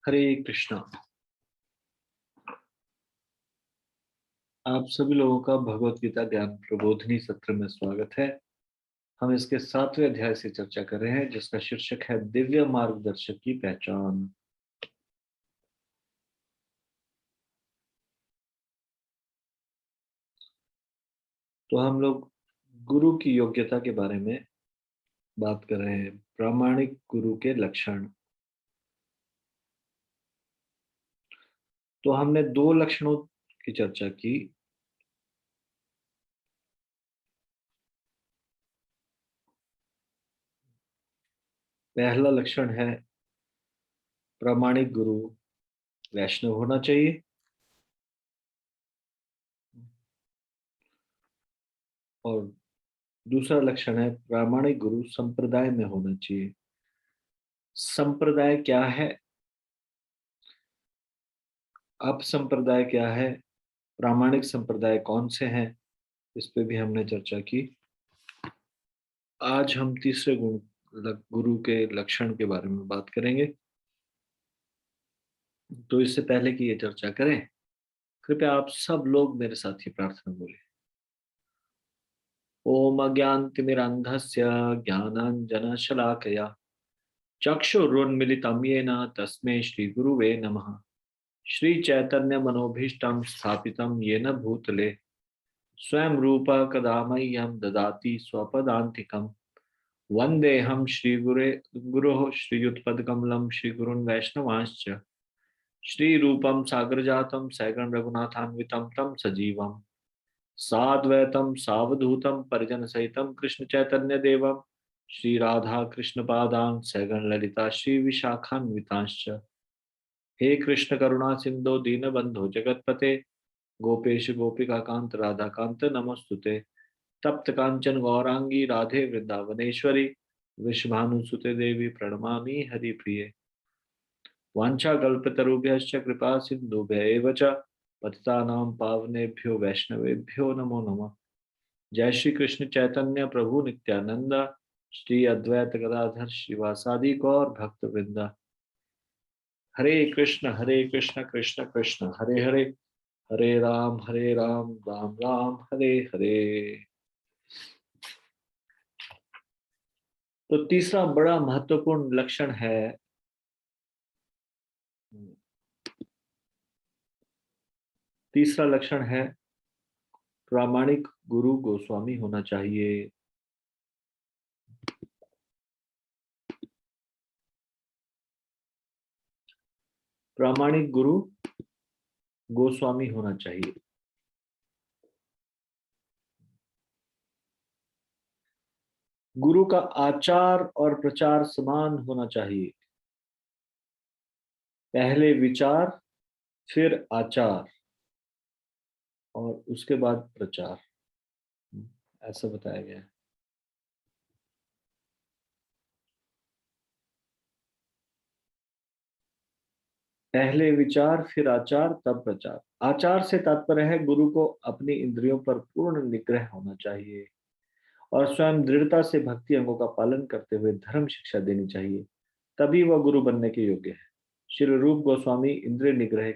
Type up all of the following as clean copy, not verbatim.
हरे कृष्णा। आप सभी लोगों का भगवत गीता ज्ञान प्रबोधिनी सत्र में स्वागत है। हम इसके 7वें अध्याय से चर्चा कर रहे हैं, जिसका शीर्षक है दिव्य मार्गदर्शक की पहचान। तो हम लोग गुरु की योग्यता के बारे में बात कर रहे हैं। प्रामाणिक गुरु के लक्षण। तो हमने 2 लक्षणों की चर्चा की। पहला लक्षण है प्रामाणिक गुरु वैष्णव होना चाहिए। और दूसरा लक्षण है प्रामाणिक गुरु संप्रदाय में होना चाहिए। संप्रदाय क्या है, अप संप्रदाय क्या है, प्रामाणिक संप्रदाय कौन से हैं, इस पे भी हमने चर्चा की। आज हम तीसरे गुरु के लक्षण के बारे में बात करेंगे। तो इससे पहले कि ये चर्चा करें, कृपया आप सब लोग मेरे साथ ही प्रार्थना बोले। ओम अज्ञानतिमिरान्धस्य ज्ञानाञ्जनशलाकया चक्षुरुन्मिलितं येन तस्मै श्रीगुरुवे नमः। श्रीचैतन्यमनोभीष्टं स्थापितं येन भूतले स्वयं रूप कदा मह्यं ददाति स्वपदान्तिकम्। वन्देऽहं गुरोः श्रीयुतपदकमलं श्रीगुरुन् वैष्णवांश्च श्रीरूपं सागरजातं सैगण रघुनाथान्वितं तं सजीवम् साद्वैतं सावधूतं परिजनसहितं कृष्णचैतन्यदेवं श्रीराधा कृष्णपादान् सैगण ललिता श्रीविशाखान्वितांश्च। हे कृष्ण करुणा सिन्धो दीनबन्धो जगत्पते गोपेश गोपिकान्त राधाकान्त नमोस्तुते। तप्त कांचन गौरांगी राधे वृंदावनेश्वरी विश्वानुसुते देवी प्रणमामि हरिप्रिये। वाञ्छाकल्पतरुभ्यश्च कृपा सिन्धुभ्य एव च पतितानां पावनेभ्यो वैष्णवेभ्यो नमो नमः। जय श्री कृष्ण चैतन्य प्रभु नित्यानंद श्री अद्वैत गदाधर शिवासादि गौर भक्त वृंदा। हरे कृष्ण कृष्ण कृष्ण हरे हरे, हरे राम राम राम हरे हरे। तो तीसरा बड़ा महत्वपूर्ण लक्षण है तीसरा लक्षण है प्रामाणिक गुरु गोस्वामी होना चाहिए। प्रामाणिक गुरु गोस्वामी होना चाहिए। गुरु का आचार और प्रचार समान होना चाहिए। पहले विचार, फिर आचार और उसके बाद प्रचार, ऐसा बताया गया है। पहले विचार फिर आचार तब प्रचार। आचार से तात्पर्य है गुरु को अपनी इंद्रियों पर पूर्ण निग्रह होना चाहिए और स्वयं दृढ़ता से भक्ति अंगों का पालन करते हुए धर्म शिक्षा देनी चाहिए, तभी वह गुरु बनने के योग्य है। श्री रूप गोस्वामी इंद्रिय निग्रह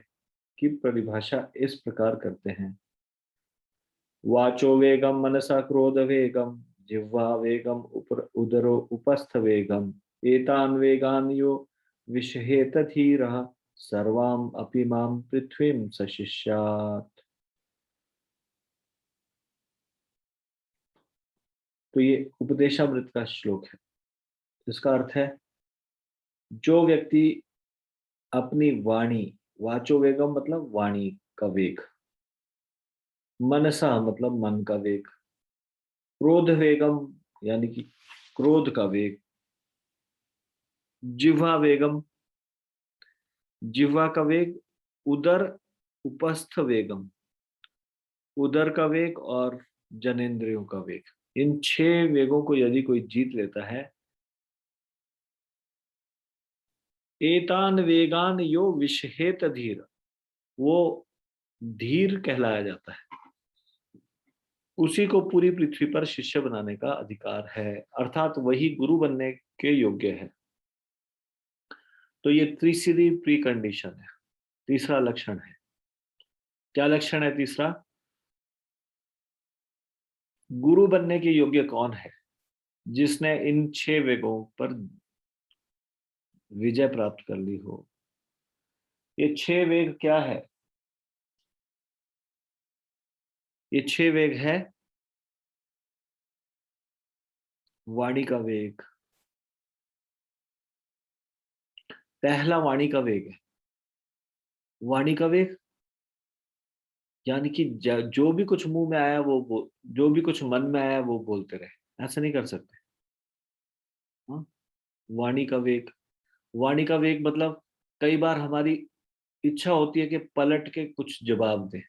की परिभाषा इस प्रकार करते हैं। वाचो वेगम मनसा क्रोध वेगम जिह्वा वेगम उदरो उपस्थ वेगम एतान वेगान यो विषहेत धीरः सर्वाम अपि माम पृथ्वीम सशिष्यात्। तो ये उपदेशामृत का श्लोक है। इसका अर्थ है जो व्यक्ति अपनी वाणी, वाचो वेगम मतलब वाणी का वेग, मनसा मतलब मन का वेग, क्रोध वेगम यानी कि क्रोध का वेग, जिह्वा वेगम जिह्वा का वेग, उदर उपस्थ वेगम उदर का वेग और जनेन्द्रियों का वेग। इन 6 वेगों को यदि कोई जीत लेता है, एतान वेगान यो विषहेत धीर, वो धीर कहलाया जाता है। उसी को पूरी पृथ्वी पर शिष्य बनाने का अधिकार है, अर्थात वही गुरु बनने के योग्य है। तो ये तीसरी प्री कंडीशन है, तीसरा लक्षण है। क्या लक्षण है तीसरा? गुरु बनने के योग्य कौन है? जिसने इन 6 वेगों पर विजय प्राप्त कर ली हो। ये 6 वेग क्या है? ये 6 वेग है वाणी का वेग। पहला वाणी का वेग है। वाणी का वेग यानी कि जो भी कुछ मुंह में आया जो भी कुछ मन में आया वो बोलते रहे, ऐसा नहीं कर सकते। हाँ? वाणी का वेग, वाणी का वेग मतलब कई बार हमारी इच्छा होती है कि पलट के कुछ जवाब दें।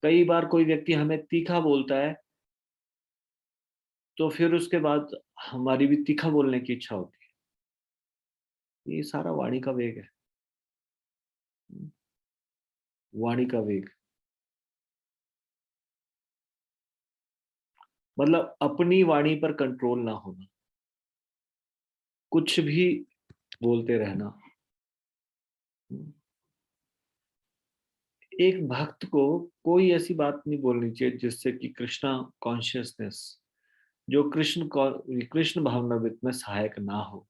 कई बार कोई व्यक्ति हमें तीखा बोलता है तो फिर उसके बाद हमारी भी तीखा बोलने की इच्छा होती है। ये सारा वाणी का वेग है। वाणी का वेग मतलब अपनी वाणी पर कंट्रोल ना होना, कुछ भी बोलते रहना। एक भक्त को कोई ऐसी बात नहीं बोलनी चाहिए जिससे कि कृष्णा कॉन्शियसनेस, जो कृष्ण भावनामृत में सहायक ना हो।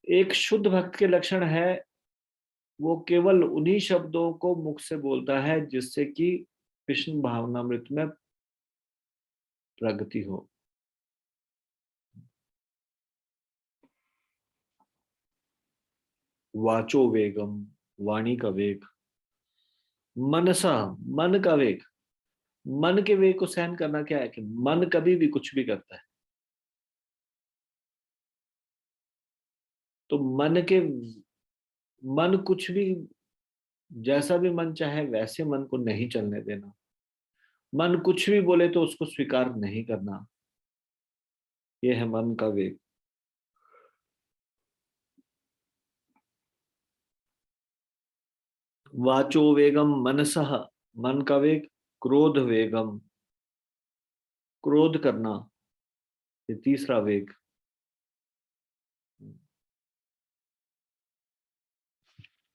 एक शुद्ध भक्त के लक्षण है वो केवल उन्हीं शब्दों को मुख से बोलता है जिससे कि कृष्ण भावनामृत में प्रगति हो। वाचो वेगम, वाणी का वेग। मनसा, मन का वेग। मन के वेग को सहन करना क्या है कि मन कभी भी कुछ भी करता है। तो मन कुछ भी, जैसा भी मन चाहे वैसे मन को नहीं चलने देना। मन कुछ भी बोले तो उसको स्वीकार नहीं करना। यह है मन का वेग। वाचो वेगम मनसः, मन का वेग। क्रोध वेगम, क्रोध करना, ये तीसरा वेग।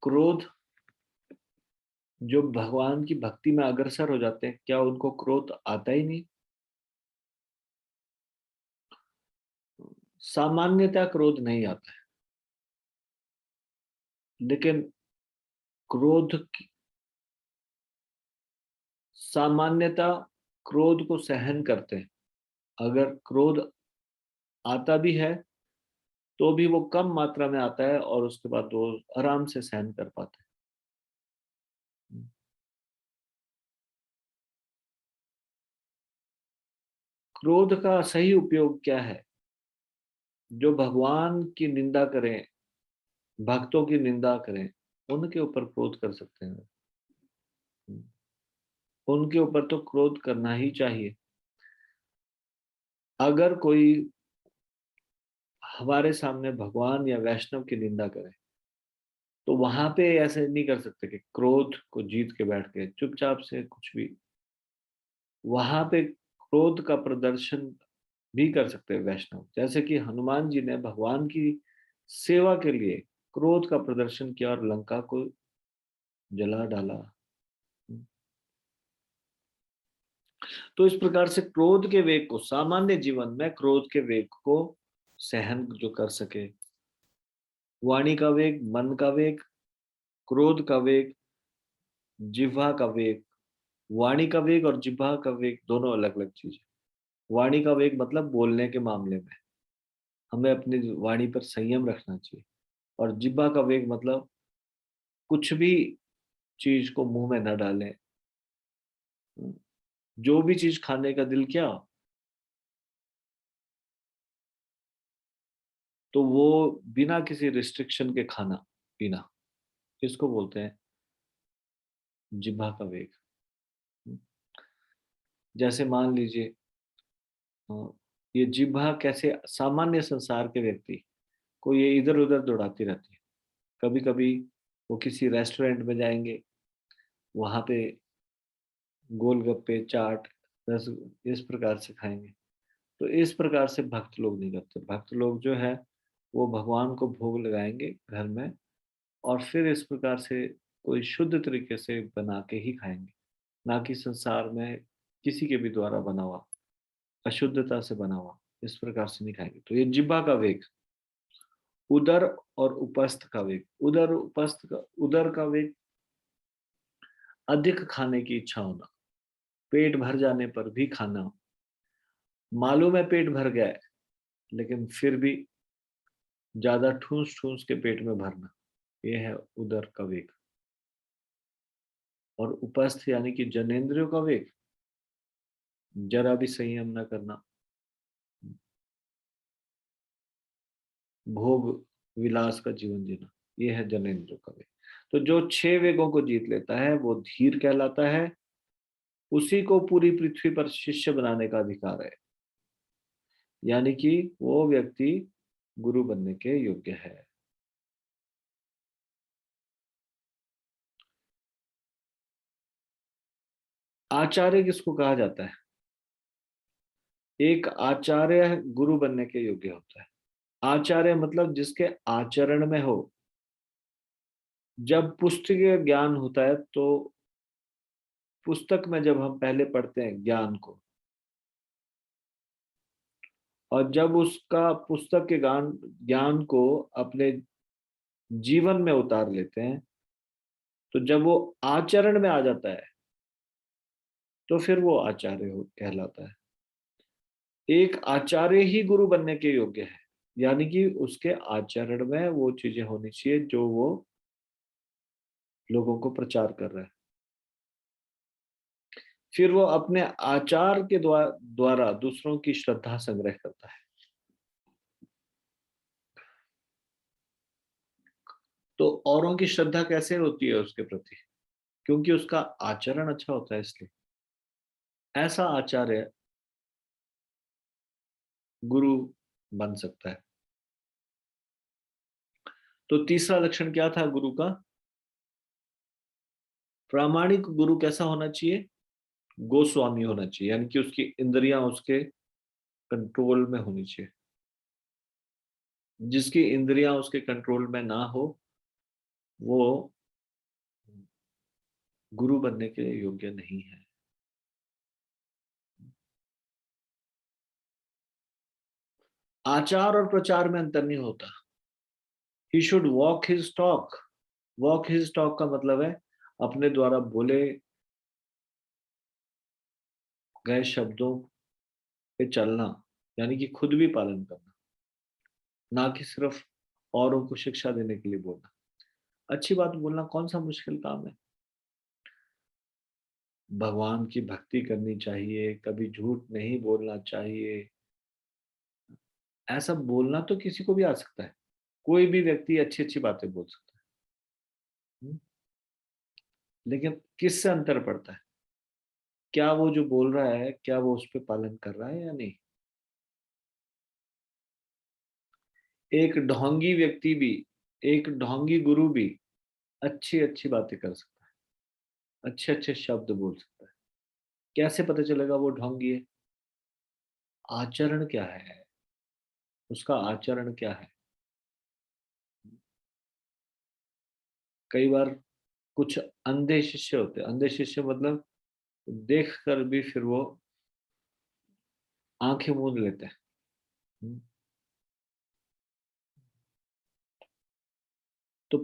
क्रोध, जो भगवान की भक्ति में अग्रसर हो जाते हैं क्या उनको क्रोध आता ही नहीं? सामान्यतः क्रोध नहीं आता है, लेकिन क्रोध सामान्यतः क्रोध को सहन करते हैं। अगर क्रोध आता भी है तो भी वो कम मात्रा में आता है और उसके बाद वो आराम से सहन कर पाते हैं। क्रोध का सही उपयोग क्या है? जो भगवान की निंदा करें, भक्तों की निंदा करें, उनके ऊपर क्रोध कर सकते हैं। उनके ऊपर तो क्रोध करना ही चाहिए। अगर कोई हमारे सामने भगवान या वैष्णव की निंदा करे तो वहां पे ऐसे नहीं कर सकते कि क्रोध को जीत के बैठ के चुपचाप से कुछ भी। वहां पे क्रोध का प्रदर्शन भी कर सकते हैं वैष्णव, जैसे कि हनुमान जी ने भगवान की सेवा के लिए क्रोध का प्रदर्शन किया और लंका को जला डाला। तो इस प्रकार से क्रोध के वेग को, सामान्य जीवन में क्रोध के वेग को सहन जो कर सके, वाणी का वेग, मन का वेग, क्रोध का वेग, जिह्वा का वेग। वाणी का वेग और जिह्वा का वेग दोनों अलग अलग चीज है। वाणी का वेग मतलब बोलने के मामले में हमें अपनी वाणी पर संयम रखना चाहिए, और जिह्वा का वेग मतलब कुछ भी चीज को मुंह में न डालें। जो भी चीज खाने का दिल किया तो वो बिना किसी रिस्ट्रिक्शन के खाना पीना, इसको बोलते हैं जिह्वा का वेग। जैसे मान लीजिए ये जिह्वा कैसे, सामान्य संसार के व्यक्ति को ये इधर उधर दौड़ाती रहती है। कभी कभी वो किसी रेस्टोरेंट में जाएंगे, वहां पे गोलगप्पे, चाट, रस, इस प्रकार से खाएंगे। तो इस प्रकार से भक्त लोग नहीं करते। भक्त लोग जो है वो भगवान को भोग लगाएंगे घर में, और फिर इस प्रकार से कोई शुद्ध तरीके से बना के ही खाएंगे, ना कि संसार में किसी के भी द्वारा बना हुआ, अशुद्धता से बना हुआ, इस प्रकार से नहीं खाएंगे। तो ये जिह्वा का वेग, उदर और उपस्थ का वेग। उदर का वेग अधिक खाने की इच्छा होना, पेट भर जाने पर भी खाना, मालूम है पेट भर गया है लेकिन फिर भी ज्यादा ठूस ठूस के पेट में भरना, ये है उदर का वेग। और उपस्थ यानी कि जनेंद्रियों का वेग, जरा भी संयम न करना, भोग विलास का जीवन जीना, ये है जनेंद्रियों का वेग। तो जो 6 वेगों को जीत लेता है वो धीर कहलाता है, उसी को पूरी पृथ्वी पर शिष्य बनाने का अधिकार है, यानी कि वो व्यक्ति गुरु बनने के योग्य है। आचार्य किसको कहा जाता है? एक आचार्य गुरु बनने के योग्य होता है। आचार्य मतलब जिसके आचरण में हो। जब पुस्तकीय ज्ञान होता है तो पुस्तक में जब हम पहले पढ़ते हैं ज्ञान को, और जब उसका पुस्तक के ज्ञान ज्ञान को अपने जीवन में उतार लेते हैं, तो जब वो आचरण में आ जाता है तो फिर वो आचार्य कहलाता है। एक आचार्य ही गुरु बनने के योग्य है, यानी कि उसके आचरण में वो चीजें होनी चाहिए जो वो लोगों को प्रचार कर रहा है। फिर वो अपने आचार के द्वारा दूसरों की श्रद्धा संग्रह करता है। तो औरों की श्रद्धा कैसे होती है उसके प्रति? क्योंकि उसका आचरण अच्छा होता है, इसलिए ऐसा आचार्य गुरु बन सकता है। तो तीसरा लक्षण क्या था गुरु का? प्रामाणिक गुरु कैसा होना चाहिए? गोस्वामी होना चाहिए, यानी कि उसकी इंद्रियां उसके कंट्रोल में होनी चाहिए। जिसकी इंद्रियां उसके कंट्रोल में ना हो वो गुरु बनने के योग्य नहीं है। आचार और प्रचार में अंतर नहीं होता। He should walk his talk. Walk his talk का मतलब है अपने द्वारा बोले गए शब्दों पे चलना, यानी कि खुद भी पालन करना, ना कि सिर्फ औरों को शिक्षा देने के लिए बोलना। अच्छी बात बोलना कौन सा मुश्किल काम है? भगवान की भक्ति करनी चाहिए, कभी झूठ नहीं बोलना चाहिए। ऐसा बोलना तो किसी को भी आ सकता है, कोई भी व्यक्ति अच्छी अच्छी बातें बोल सकता है। लेकिन किससे अंतर पड़ता है? क्या वो जो बोल रहा है क्या वो उस पर पालन कर रहा है या नहीं? एक ढोंगी व्यक्ति भी, एक ढोंगी गुरु भी अच्छी अच्छी बातें कर सकता है, अच्छे अच्छे शब्द बोल सकता है। कैसे पता चलेगा वो ढोंगी है? आचरण क्या है, उसका आचरण क्या है? कई बार कुछ अंधे शिष्य होते हैं, अंधे शिष्य मतलब देख कर भी फिर वो आंखें मूंद लेते हैं। तो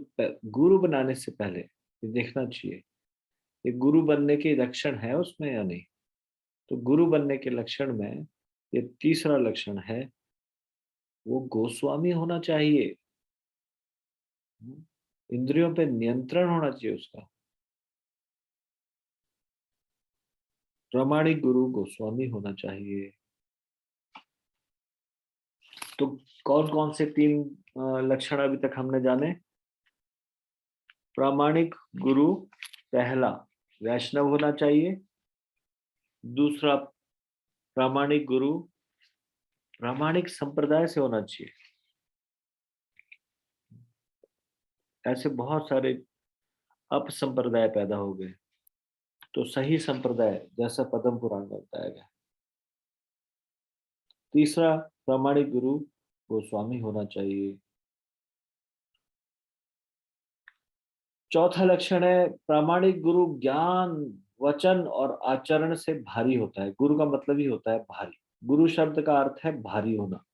गुरु बनाने से पहले ये देखना चाहिए ये गुरु बनने के लक्षण है उसमें या नहीं। तो गुरु बनने के लक्षण में ये तीसरा लक्षण है, वो गोस्वामी होना चाहिए। इंद्रियों पे नियंत्रण होना चाहिए उसका। प्रामाणिक गुरु गोस्वामी होना चाहिए। तो कौन कौन से 3 लक्षण अभी तक हमने जाने? प्रामाणिक गुरु पहला वैष्णव होना चाहिए। दूसरा प्रामाणिक गुरु प्रामाणिक संप्रदाय से होना चाहिए। ऐसे बहुत सारे अपसंप्रदाय पैदा हो गए, तो सही संप्रदाय जैसा पद्म पुराण में बताया गया। तीसरा प्रामाणिक गुरु गोस्वामी होना चाहिए। चौथा लक्षण है प्रामाणिक गुरु ज्ञान, वचन और आचरण से भारी होता है। गुरु का मतलब ही होता है भारी। गुरु शब्द का अर्थ है भारी होना।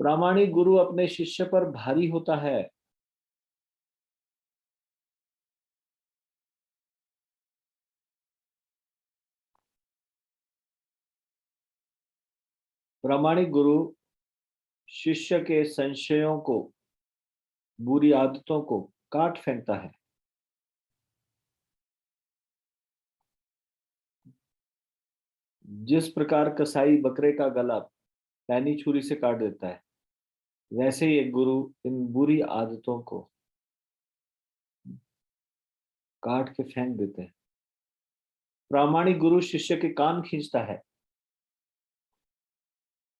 प्रामाणिक गुरु अपने शिष्य पर भारी होता है। प्रामाणिक गुरु शिष्य के संशयों को, बुरी आदतों को काट फेंकता है। जिस प्रकार कसाई बकरे का गला पैनी छुरी से काट देता है, वैसे ही एक गुरु इन बुरी आदतों को काट के फेंक देते हैं। प्रामाणिक गुरु शिष्य के कान खींचता है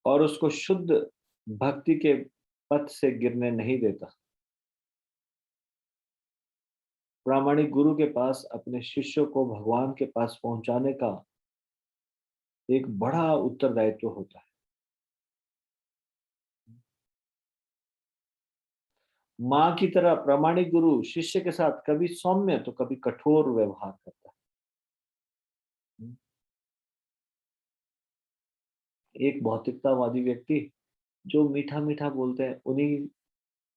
और उसको शुद्ध भक्ति के पथ से गिरने नहीं देता। प्रामाणिक गुरु के पास अपने शिष्यों को भगवान के पास पहुंचाने का एक बड़ा उत्तरदायित्व होता है। माँ की तरह प्रामाणिक गुरु शिष्य के साथ कभी सौम्य तो कभी कठोर व्यवहार करता है। एक भौतिकतावादी व्यक्ति जो मीठा मीठा बोलते हैं, उन्हीं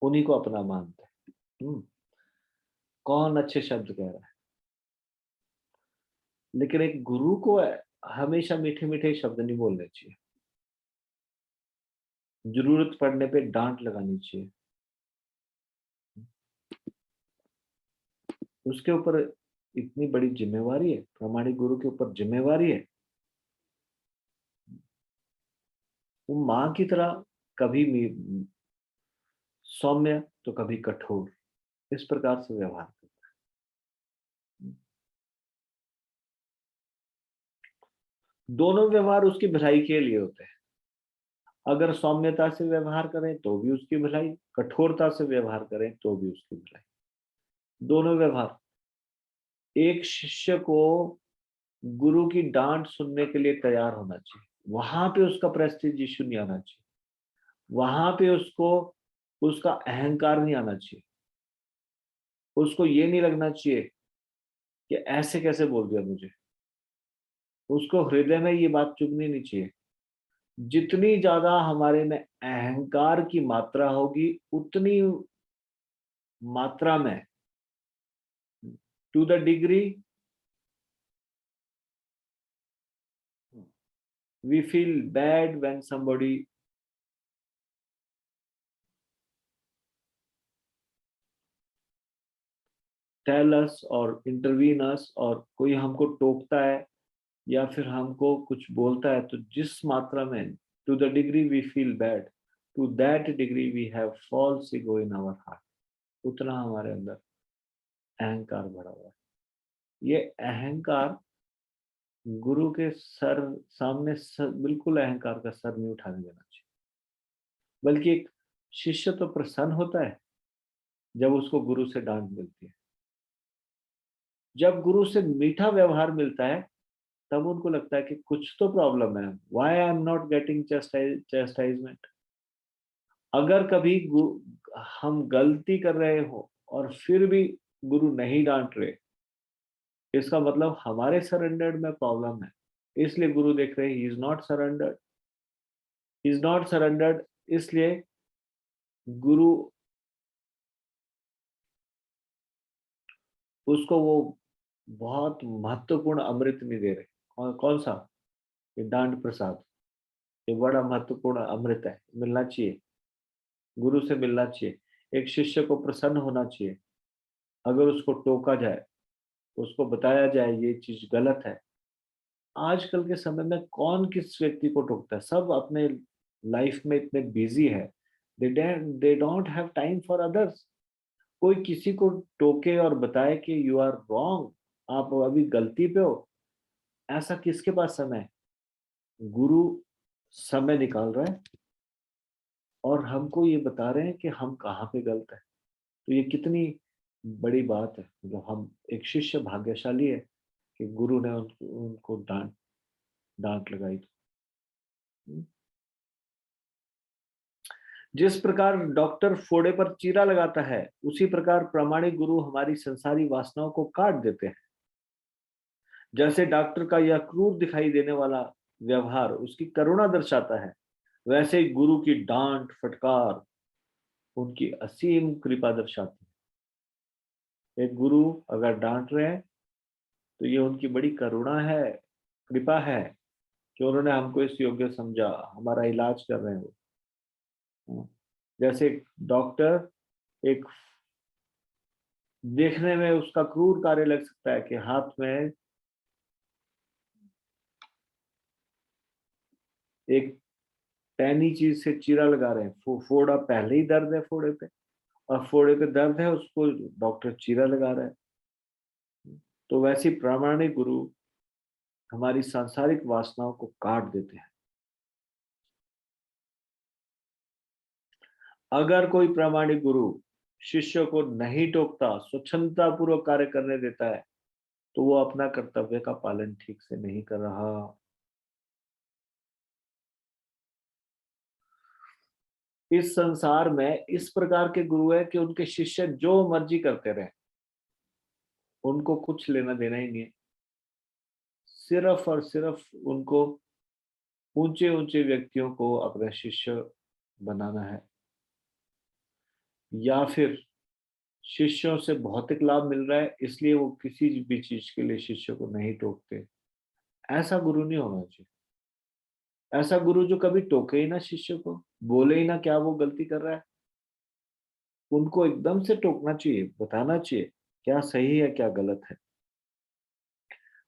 उन्हीं को अपना मानता है। कौन अच्छे शब्द कह रहा है, लेकिन एक गुरु को हमेशा मीठे मीठे शब्द नहीं बोलने चाहिए। जरूरत पड़ने पे डांट लगानी चाहिए। उसके ऊपर इतनी बड़ी जिम्मेवारी है, प्रामाणिक गुरु के ऊपर जिम्मेवारी है। वो माँ की तरह कभी सौम्य तो कभी कठोर, इस प्रकार से व्यवहार करता है। दोनों व्यवहार उसकी भलाई के लिए होते हैं। अगर सौम्यता से व्यवहार करें तो भी उसकी भलाई, कठोरता से व्यवहार करें तो भी उसकी भलाई। दोनों व्यवहार। एक शिष्य को गुरु की डांट सुनने के लिए तैयार होना चाहिए। वहां पे उसका प्रेस्टीज इश्यू नहीं आना चाहिए। वहां पे उसको उसका अहंकार नहीं आना चाहिए। उसको ये नहीं लगना चाहिए कि ऐसे कैसे बोल दिया मुझे। उसको हृदय में ये बात चुभनी नहीं चाहिए। जितनी ज्यादा हमारे में अहंकार की मात्रा होगी, उतनी मात्रा में, to the degree we feel bad when somebody tell us और intervene us, और कोई हमको टोकता है या फिर हमको कुछ बोलता है, तो जिस मात्रा में, to the degree we feel bad, to that degree we have false ego in our heart, उतना हमारे अंदर अहंकार भरा हुआ है। ये अहंकार गुरु के सर सामने बिल्कुल अहंकार का सर नहीं उठाने देना चाहिए। बल्कि एक शिष्य तो प्रसन्न होता है जब उसको गुरु से डांट मिलती है। जब गुरु से मीठा व्यवहार मिलता है, तब उनको लगता है कि कुछ तो प्रॉब्लम है, why I am not getting chastisement. अगर कभी हम गलती कर रहे हो और फिर भी गुरु नहीं डांट रहे, इसका मतलब हमारे सरेंडर्ड में प्रॉब्लम है। इसलिए गुरु देख रहे he is not surrendered, is not surrendered. इसलिए गुरु उसको वो बहुत महत्वपूर्ण अमृत नहीं दे रहे। कौन सा? ये डांट प्रसाद। ये बड़ा महत्वपूर्ण अमृत है, मिलना चाहिए, गुरु से मिलना चाहिए। एक शिष्य को प्रसन्न होना चाहिए। अगर उसको टोका जाए, उसको बताया जाए ये चीज गलत है। आजकल के समय में कौन किस व्यक्ति को टोकता है? सब अपने लाइफ में इतने बिजी है, they don't have time for others. कोई किसी को टोके और बताए कि यू आर रॉन्ग, आप अभी गलती पे हो, ऐसा किसके पास समय है? गुरु समय निकाल रहा है और हमको ये बता रहे हैं कि हम कहाँ पे गलत है। तो ये कितनी बड़ी बात है। मतलब हम, एक शिष्य भाग्यशाली है कि गुरु ने उनको डांट डांट लगाई। जिस प्रकार डॉक्टर फोड़े पर चीरा लगाता है, उसी प्रकार प्रामाणिक गुरु हमारी संसारी वासनाओं को काट देते हैं। जैसे डॉक्टर का यह क्रूर दिखाई देने वाला व्यवहार उसकी करुणा दर्शाता है, वैसे ही गुरु की डांट फटकार उनकी असीम कृपा दर्शाती है। एक गुरु अगर डांट रहे हैं तो ये उनकी बड़ी करुणा है, कृपा है कि उन्होंने हमको इस योग्य समझा, हमारा इलाज कर रहे हैं वो। जैसे डॉक्टर एक देखने में उसका क्रूर कार्य लग सकता है कि हाथ में एक पैनी चीज से चीरा लगा रहे हैं, फोड़ा पहले ही दर्द है फोड़े पे, और फोड़े पे दर्द है उसको डॉक्टर चीरा लगा रहा है। तो वैसे प्रामाणिक गुरु हमारी सांसारिक वासनाओं को काट देते हैं। अगर कोई प्रामाणिक गुरु शिष्य को नहीं टोकता, स्वच्छंदता पूर्वक कार्य करने देता है, तो वो अपना कर्तव्य का पालन ठीक से नहीं कर रहा। इस संसार में इस प्रकार के गुरु है कि उनके शिष्य जो मर्जी करते रहे, उनको कुछ लेना देना ही नहीं है। सिर्फ और सिर्फ उनको ऊंचे ऊंचे व्यक्तियों को अपना शिष्य बनाना है, या फिर शिष्यों से भौतिक लाभ मिल रहा है इसलिए वो किसी भी चीज के लिए शिष्य को नहीं टोकते। ऐसा गुरु नहीं होना चाहिए। ऐसा गुरु जो कभी टोके ही ना शिष्य को, बोले ही ना क्या वो गलती कर रहा है। उनको एकदम से टोकना चाहिए, बताना चाहिए क्या सही है क्या गलत है।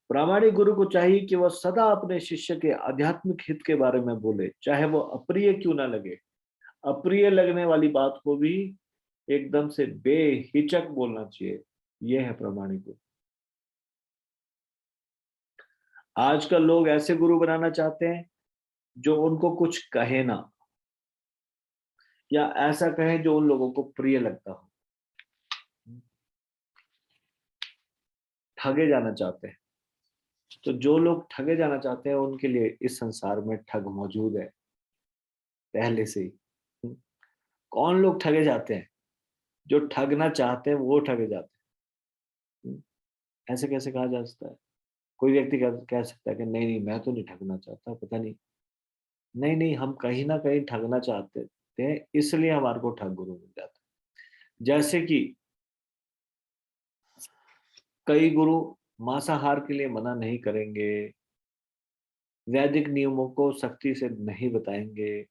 प्रामाणिक गुरु को चाहिए कि वह सदा अपने शिष्य के आध्यात्मिक हित के बारे में बोले, चाहे वो अप्रिय क्यों ना लगे। अप्रिय लगने वाली बात को भी एकदम से बेहिचक बोलना चाहिए। यह है प्रामाणिक गुरु। आजकल लोग ऐसे गुरु बनाना चाहते हैं जो उनको कुछ कहे ना, या ऐसा कहे जो उन लोगों को प्रिय लगता हो। ठगे जाना चाहते हैं। तो जो लोग ठगे जाना चाहते हैं उनके लिए इस संसार में ठग मौजूद है पहले से ही। कौन लोग ठगे जाते हैं? जो ठगना चाहते हैं वो ठगे जाते हैं। ऐसे कैसे कहा जा सकता है? कोई व्यक्ति कह सकता है कि नहीं नहीं मैं तो नहीं ठगना चाहता, पता नहीं। नहीं नहीं, हम कहीं ना कहीं ठगना चाहते थे, इसलिए हमारे को ठग गुरु मिल जाता है। जैसे कि कई गुरु मांसाहार के लिए मना नहीं करेंगे, वैदिक नियमों को सख्ती से नहीं बताएंगे,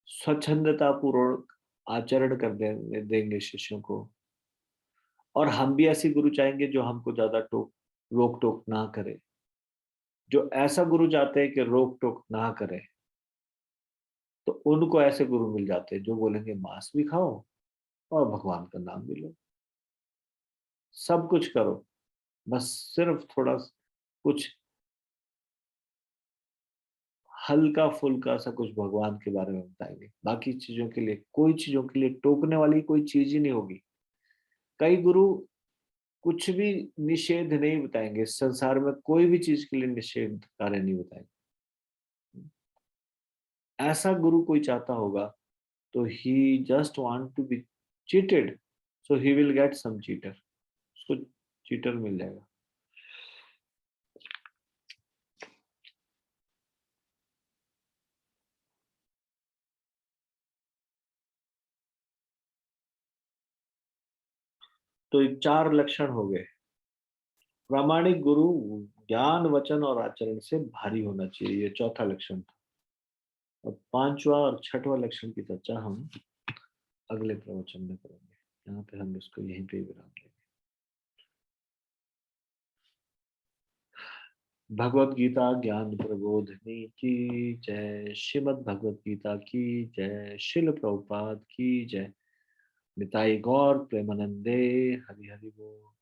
स्वच्छंदता पूर्वक आचरण कर देंगे शिष्यों को। और हम भी ऐसी गुरु चाहेंगे जो हमको ज्यादा रोक टोक ना करे। जो ऐसा गुरु चाहते हैं कि रोक टोक ना करे, तो उनको ऐसे गुरु मिल जाते हैं जो बोलेंगे मांस भी खाओ और भगवान का नाम भी लो, सब कुछ करो, बस सिर्फ थोड़ा कुछ हल्का फुल्का सा कुछ भगवान के बारे में बताएंगे। बाकी चीजों के लिए, कोई चीजों के लिए टोकने वाली कोई चीज ही नहीं होगी। कई गुरु कुछ भी निषेध नहीं बताएंगे, संसार में कोई भी चीज के लिए निषेध कार्य नहीं बताएंगे। ऐसा गुरु कोई चाहता होगा तो he just want to be cheated, so he will get some cheater, उसको चीटर मिल जाएगा। तो ये 4 लक्षण हो गए। प्रामाणिक गुरु ज्ञान वचन और आचरण से भारी होना चाहिए, ये चौथा लक्षण था। अब 5वां और 6वां लक्षण की चर्चा हम अगले प्रवचन में करेंगे। यहाँ पे हम इसको यहीं पे विराम देंगे। भगवत गीता ज्ञान प्रबोधिनी की जय, श्रीमद् भगवत गीता की जय, शिल प्रभुपाद की जय, निताई गौर प्रेमानंदे, हरि हरि बोल।